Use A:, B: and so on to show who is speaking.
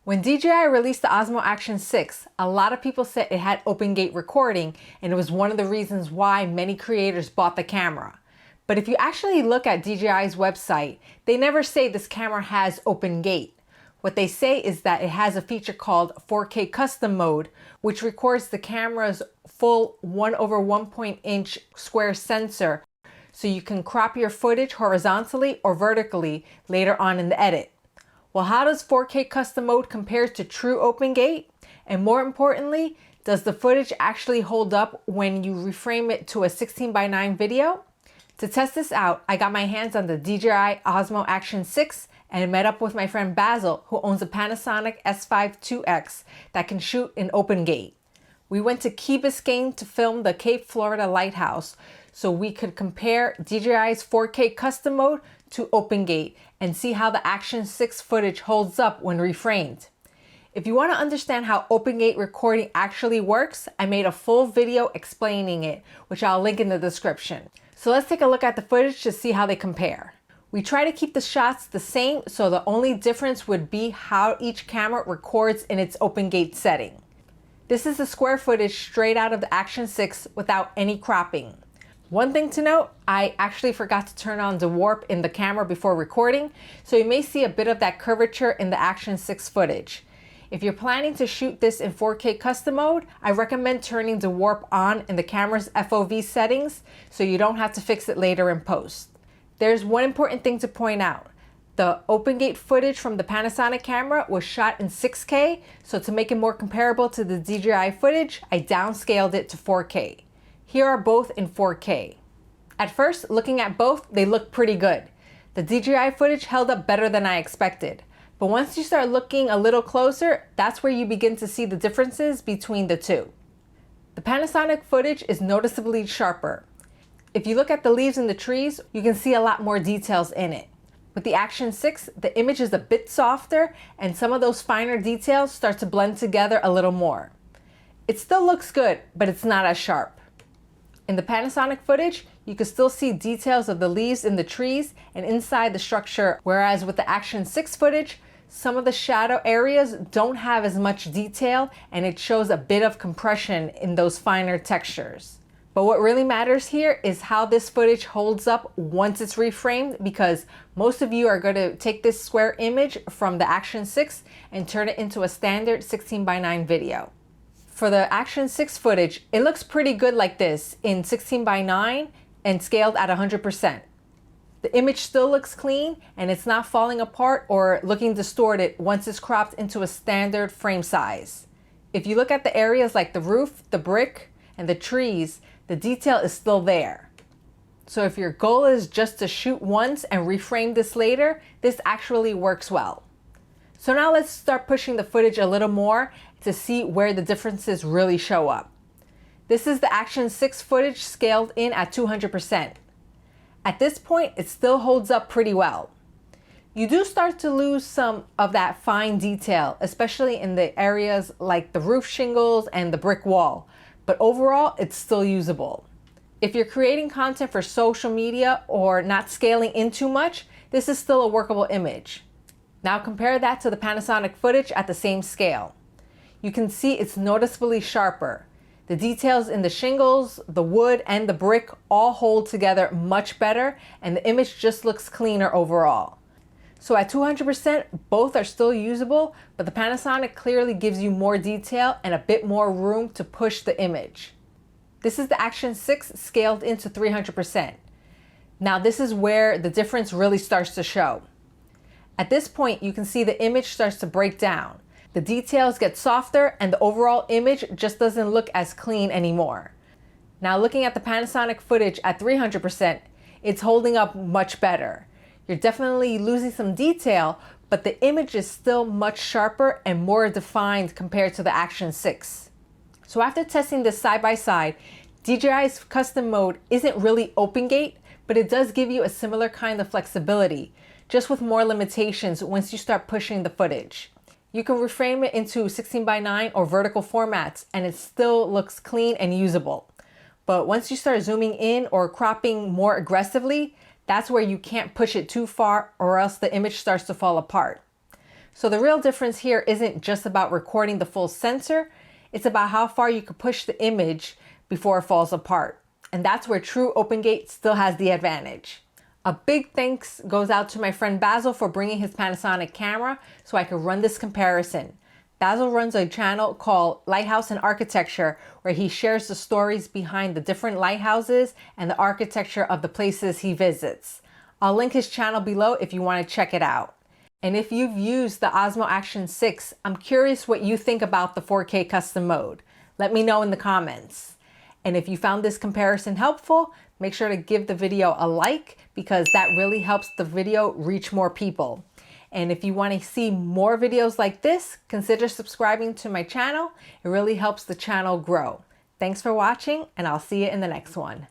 A: When DJI released the Osmo Action 6, a lot of people said it had open gate recording, and it was one of the reasons why many creators bought the camera. But if you actually look at DJI's website, they never say this camera has open gate. What they say is that it has a feature called 4K custom mode, which records the camera's full 1/1 square sensor, so you can crop your footage horizontally or vertically later on in the edit. Well, how does 4K custom mode compare to true open gate? And more importantly, does the footage actually hold up when you reframe it to a 16:9 video? To test this out, I got my hands on the DJI Osmo Action 6 and met up with my friend Basil, who owns a Panasonic S5IIX that can shoot in open gate. We went to Key Biscayne to film the Cape Florida lighthouse so we could compare DJI's 4K custom mode to open gate and see how the Action 6 footage holds up when reframed. If you want to understand how open gate recording actually works, I made a full video explaining it, which I'll link in the description. So let's take a look at the footage to see how they compare. We try to keep the shots the same, so the only difference would be how each camera records in its open gate setting. This is the square footage straight out of the Action 6 without any cropping. One thing to note, I actually forgot to turn on the warp in the camera before recording, so you may see a bit of that curvature in the Action 6 footage. If you're planning to shoot this in 4K custom mode, I recommend turning the warp on in the camera's FOV settings so you don't have to fix it later in post. There's one important thing to point out. The open gate footage from the Panasonic camera was shot in 6K, so to make it more comparable to the DJI footage, I downscaled it to 4K. Here are both in 4K. At first, looking at both, they look pretty good. The DJI footage held up better than I expected. But once you start looking a little closer, that's where you begin to see the differences between the two. The Panasonic footage is noticeably sharper. If you look at the leaves in the trees, you can see a lot more details in it. With the Action 6, the image is a bit softer and some of those finer details start to blend together a little more. It still looks good, but it's not as sharp. In the Panasonic footage, you can still see details of the leaves in the trees and inside the structure, whereas with the Action 6 footage, some of the shadow areas don't have as much detail and it shows a bit of compression in those finer textures. But what really matters here is how this footage holds up once it's reframed, because most of you are going to take this square image from the Action 6 and turn it into a standard 16:9 video. For the Action 6 footage, it looks pretty good like this in 16:9 and scaled at 100%. The image still looks clean and it's not falling apart or looking distorted once it's cropped into a standard frame size. If you look at the areas like the roof, the brick, and the trees, the detail is still there. So if your goal is just to shoot once and reframe this later, this actually works well. So now let's start pushing the footage a little more to see where the differences really show up. This is the Action 6 footage scaled in at 200%. At this point, it still holds up pretty well. You do start to lose some of that fine detail, especially in the areas like the roof shingles and the brick wall, but overall, it's still usable. If you're creating content for social media or not scaling in too much, this is still a workable image. Now compare that to the Panasonic footage at the same scale. You can see it's noticeably sharper. The details in the shingles, the wood, and the brick all hold together much better, and the image just looks cleaner overall. So at 200%, both are still usable, but the Panasonic clearly gives you more detail and a bit more room to push the image. This is the Action 6 scaled into 300%. Now this is where the difference really starts to show. At this point, you can see the image starts to break down. The details get softer and the overall image just doesn't look as clean anymore. Now looking at the Panasonic footage at 300%, it's holding up much better. You're definitely losing some detail, but the image is still much sharper and more defined compared to the Action 6. So after testing this side by side, DJI's custom mode isn't really open gate, but it does give you a similar kind of flexibility, just with more limitations once you start pushing the footage. You can reframe it into 16:9 or vertical formats and it still looks clean and usable. But once you start zooming in or cropping more aggressively, that's where you can't push it too far or else the image starts to fall apart. So the real difference here isn't just about recording the full sensor, it's about how far you can push the image before it falls apart. And that's where true OpenGate still has the advantage. A big thanks goes out to my friend Basil for bringing his Panasonic camera so I could run this comparison. Basil runs a channel called Lighthouse and Architecture where he shares the stories behind the different lighthouses and the architecture of the places he visits. I'll link his channel below if you want to check it out. And if you've used the Osmo Action 6, I'm curious what you think about the 4K custom mode. Let me know in the comments. And if you found this comparison helpful, make sure to give the video a like because that really helps the video reach more people. And if you want to see more videos like this, consider subscribing to my channel. It really helps the channel grow. Thanks for watching, and I'll see you in the next one.